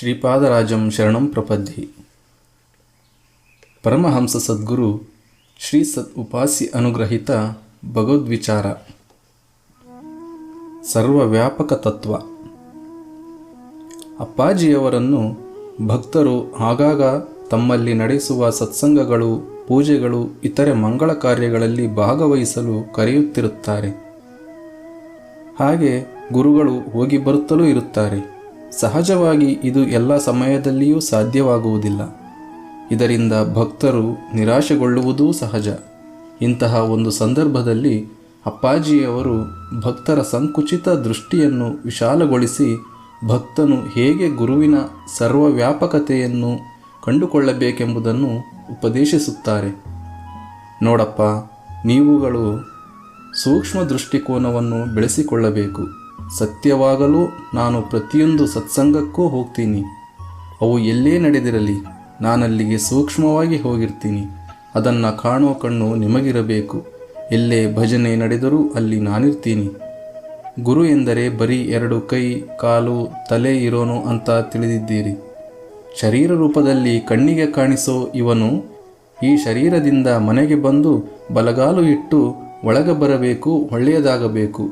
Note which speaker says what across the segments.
Speaker 1: ಶ್ರೀಪಾದರಾಜಂ ಶರಣಂ ಪ್ರಪದ್ಯೆ. ಪರಮಹಂಸ ಸದ್ಗುರು ಶ್ರೀ ಸತ್ ಉಪಾಸಿ ಅನುಗ್ರಹಿತ ಭಗವದ್ವಿಚಾರ ಸರ್ವವ್ಯಾಪಕ ತತ್ವ. ಅಪ್ಪಾಜಿಯವರನ್ನು ಭಕ್ತರು ಆಗಾಗ ತಮ್ಮಲ್ಲಿ ನಡೆಸುವ ಸತ್ಸಂಗಗಳು, ಪೂಜೆಗಳು, ಇತರೆ ಮಂಗಳ ಕಾರ್ಯಗಳಲ್ಲಿ ಭಾಗವಹಿಸಲು ಕರೆಯುತ್ತಿರುತ್ತಾರೆ. ಹಾಗೆ ಗುರುಗಳು ಹೋಗಿ ಬರುತ್ತಲೂ ಇರುತ್ತಾರೆ. ಸಹಜವಾಗಿ ಇದು ಎಲ್ಲ ಸಮಯದಲ್ಲಿಯೂ ಸಾಧ್ಯವಾಗುವುದಿಲ್ಲ. ಇದರಿಂದ ಭಕ್ತರು ನಿರಾಶೆಗೊಳ್ಳುವುದೂ ಸಹಜ. ಇಂತಹ ಒಂದು ಸಂದರ್ಭದಲ್ಲಿ ಅಪ್ಪಾಜಿಯವರು ಭಕ್ತರ ಸಂಕುಚಿತ ದೃಷ್ಟಿಯನ್ನು ವಿಶಾಲಗೊಳಿಸಿ ಭಕ್ತನು ಹೇಗೆ ಗುರುವಿನ ಸರ್ವವ್ಯಾಪಕತೆಯನ್ನು ಕಂಡುಕೊಳ್ಳಬೇಕೆಂಬುದನ್ನು ಉಪದೇಶಿಸುತ್ತಾರೆ. ನೋಡಪ್ಪ, ನೀವುಗಳು ಸೂಕ್ಷ್ಮ ದೃಷ್ಟಿಕೋನವನ್ನು ಬೆಳೆಸಿಕೊಳ್ಳಬೇಕು. ಸತ್ಯವಾಗಲೂ ನಾನು ಪ್ರತಿಯೊಂದು ಸತ್ಸಂಗಕ್ಕೂ ಹೋಗ್ತೀನಿ. ಅವು ಎಲ್ಲೇ ನಡೆದಿರಲಿ ನಾನಲ್ಲಿಗೆ ಸೂಕ್ಷ್ಮವಾಗಿ ಹೋಗಿರ್ತೀನಿ. ಅದನ್ನು ಕಾಣೋ ಕಣ್ಣು ನಿಮಗಿರಬೇಕು. ಎಲ್ಲೇ ಭಜನೆ ನಡೆದರೂ ಅಲ್ಲಿ ನಾನಿರ್ತೀನಿ. ಗುರು ಎಂದರೆ ಬರೀ 2 ಕೈ, ಕಾಲು, ತಲೆ ಇರೋನು ಅಂತ ತಿಳಿದಿದ್ದೀರಿ. ಶರೀರ ರೂಪದಲ್ಲಿ ಕಣ್ಣಿಗೆ ಕಾಣಿಸೋ ಇವನು ಈ ಶರೀರದಿಂದ ಮನೆಗೆ ಬಂದು ಬಲಗಾಲು ಇಟ್ಟು ಒಳಗೆ ಬರಬೇಕು, ಒಳ್ಳೆಯದಾಗಬೇಕು.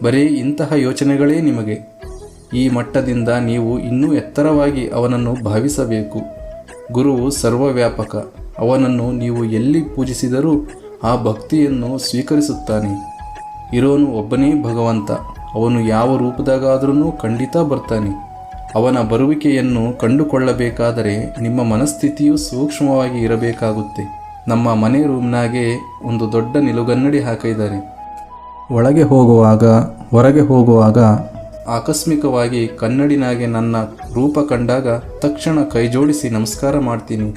Speaker 1: ಬರೀ ಇಂತಹ ಯೋಚನೆಗಳೇ ನಿಮಗೆ. ಈ ಮಟ್ಟದಿಂದ ನೀವು ಇನ್ನೂ ಎತ್ತರವಾಗಿ ಅವನನ್ನು ಭಾವಿಸಬೇಕು. ಗುರುವು ಸರ್ವವ್ಯಾಪಕ. ಅವನನ್ನು ನೀವು ಎಲ್ಲಿ ಪೂಜಿಸಿದರೂ ಆ ಭಕ್ತಿಯನ್ನು ಸ್ವೀಕರಿಸುತ್ತಾನೆ. ಇರೋನು ಒಬ್ಬನೇ ಭಗವಂತ. ಅವನು ಯಾವ ರೂಪದಾಗಾದ್ರೂ ಖಂಡಿತ ಬರ್ತಾನೆ. ಅವನ ಬರುವಿಕೆಯನ್ನು ಕಂಡುಕೊಳ್ಳಬೇಕಾದರೆ ನಿಮ್ಮ ಮನಸ್ಥಿತಿಯು ಸೂಕ್ಷ್ಮವಾಗಿ ಇರಬೇಕಾಗುತ್ತೆ. ನಮ್ಮ ಮನೆ ರೂಮ್ನಾಗೆ ಒಂದು ದೊಡ್ಡ ನಿಲುಗನ್ನಡಿ ಹಾಕಿದ್ದಾರೆ. ಒಳಗೆ ಹೋಗುವಾಗ, ಹೊರಗೆ ಹೋಗುವಾಗ ಆಕಸ್ಮಿಕವಾಗಿ ಕನ್ನಡಿನಾಗೆ ನನ್ನ ರೂಪ ಕಂಡಾಗ ತಕ್ಷಣ ಕೈಜೋಡಿಸಿ ನಮಸ್ಕಾರ ಮಾಡ್ತೀನಿ.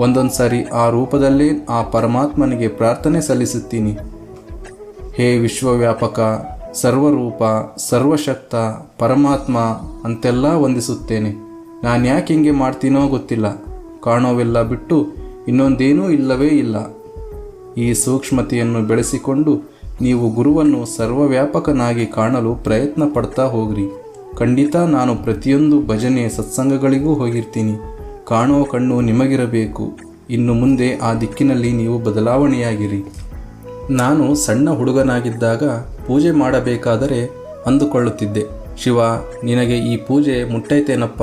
Speaker 1: ಒಂದೊಂದು ಸಾರಿ ಆ ರೂಪದಲ್ಲೇ ಆ ಪರಮಾತ್ಮನಿಗೆ ಪ್ರಾರ್ಥನೆ ಸಲ್ಲಿಸುತ್ತೀನಿ. ಹೇ ವಿಶ್ವವ್ಯಾಪಕ, ಸರ್ವರೂಪ, ಸರ್ವಶಕ್ತ ಪರಮಾತ್ಮ ಅಂತೆಲ್ಲ ವಂದಿಸುತ್ತೇನೆ. ನಾನು ಯಾಕೆ ಹಿಂಗೆ ಮಾಡ್ತೀನೋ ಗೊತ್ತಿಲ್ಲ. ಕಾಣೋವೆಲ್ಲ ಬಿಟ್ಟು ಇನ್ನೊಂದೇನೂ ಇಲ್ಲವೇ ಇಲ್ಲ. ಈ ಸೂಕ್ಷ್ಮತೆಯನ್ನು ಬೆಳೆಸಿಕೊಂಡು ನೀವು ಗುರುವನ್ನು ಸರ್ವವ್ಯಾಪಕನಾಗಿ ಕಾಣಲು ಪ್ರಯತ್ನ ಪಡ್ತಾ ಹೋಗ್ರಿ. ಖಂಡಿತ ನಾನು ಪ್ರತಿಯೊಂದು ಭಜನೆ ಸತ್ಸಂಗಗಳಿಗೂ ಹೋಗಿರ್ತೀನಿ. ಕಾಣೋ ಕಣ್ಣು ನಿಮಗಿರಬೇಕು. ಇನ್ನು ಮುಂದೆ ಆ ದಿಕ್ಕಿನಲ್ಲಿ ನೀವು ಬದಲಾವಣೆಯಾಗಿರಿ. ನಾನು ಸಣ್ಣ ಹುಡುಗನಾಗಿದ್ದಾಗ ಪೂಜೆ ಮಾಡಬೇಕಾದರೆ ಅಂದುಕೊಳ್ಳುತ್ತಿದ್ದೆ, ಶಿವ, ನಿನಗೆ ಈ ಪೂಜೆ ಮುಟ್ಟೈತೇನಪ್ಪ,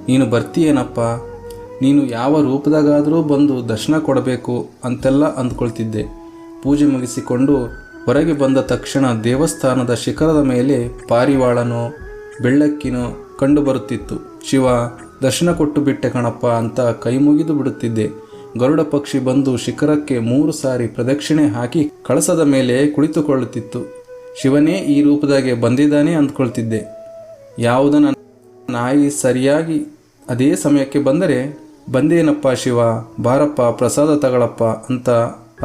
Speaker 1: ನೀನು ಬರ್ತೀಯೇನಪ್ಪ, ನೀನು ಯಾವ ರೂಪದಾಗಾದರೂ ಬಂದು ದರ್ಶನ ಕೊಡಬೇಕು ಅಂತೆಲ್ಲ ಅಂದ್ಕೊಳ್ತಿದ್ದೆ. ಪೂಜೆ ಮುಗಿಸಿಕೊಂಡು ಹೊರಗೆ ಬಂದ ತಕ್ಷಣ ದೇವಸ್ಥಾನದ ಶಿಖರದ ಮೇಲೆ ಪಾರಿವಾಳನೋ ಬೆಳ್ಳಕ್ಕಿನೋ ಕಂಡುಬರುತ್ತಿತ್ತು. ಶಿವ, ದರ್ಶನ ಕೊಟ್ಟು ಬಿಟ್ಟೆ ಕಣಪ್ಪ ಅಂತ ಕೈ ಮುಗಿದು ಬಿಡುತ್ತಿದ್ದೆ. ಗರುಡ ಪಕ್ಷಿ ಬಂದು ಶಿಖರಕ್ಕೆ 3 ಸಾರಿ ಪ್ರದಕ್ಷಿಣೆ ಹಾಕಿ ಕಳಸದ ಮೇಲೆ ಕುಳಿತುಕೊಳ್ಳುತ್ತಿತ್ತು. ಶಿವನೇ ಈ ರೂಪದಾಗೆ ಬಂದಿದ್ದಾನೆ ಅಂದ್ಕೊಳ್ತಿದ್ದೆ. ಯಾವುದನ್ನ ನಾಯಿ ಸರಿಯಾಗಿ ಅದೇ ಸಮಯಕ್ಕೆ ಬಂದರೆ, ಬಂದೇನಪ್ಪ ಶಿವ, ಬಾರಪ್ಪ ಪ್ರಸಾದ ತಗಳಪ್ಪ ಅಂತ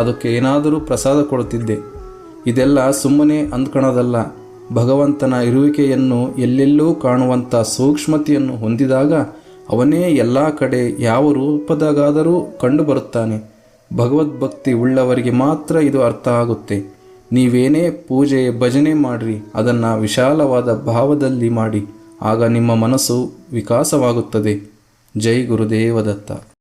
Speaker 1: ಅದಕ್ಕೆ ಏನಾದರೂ ಪ್ರಸಾದ ಕೊಡುತ್ತಿದ್ದೆ. ಇದೆಲ್ಲ ಸುಮ್ಮನೆ ಅಂದ್ಕೊಳ್ಳೋದಲ್ಲ. ಭಗವಂತನ ಇರುವಿಕೆಯನ್ನು ಎಲ್ಲೆಲ್ಲೂ ಕಾಣುವಂಥ ಸೂಕ್ಷ್ಮತೆಯನ್ನು ಹೊಂದಿದಾಗ ಅವನೇ ಎಲ್ಲ ಕಡೆ ಯಾವ ರೂಪದಾಗಾದರೂ ಕಂಡುಬರುತ್ತಾನೆ. ಭಗವದ್ಭಕ್ತಿ ಉಳ್ಳವರಿಗೆ ಮಾತ್ರ ಇದು ಅರ್ಥ ಆಗುತ್ತೆ. ನೀವೇನೇ ಪೂಜೆ ಭಜನೆ ಮಾಡಿರಿ, ಅದನ್ನು ವಿಶಾಲವಾದ ಭಾವದಲ್ಲಿ ಮಾಡಿ. ಆಗ ನಿಮ್ಮ ಮನಸ್ಸು ವಿಕಾಸವಾಗುತ್ತದೆ. ಜೈ ಗುರುದೇವ ದತ್ತ.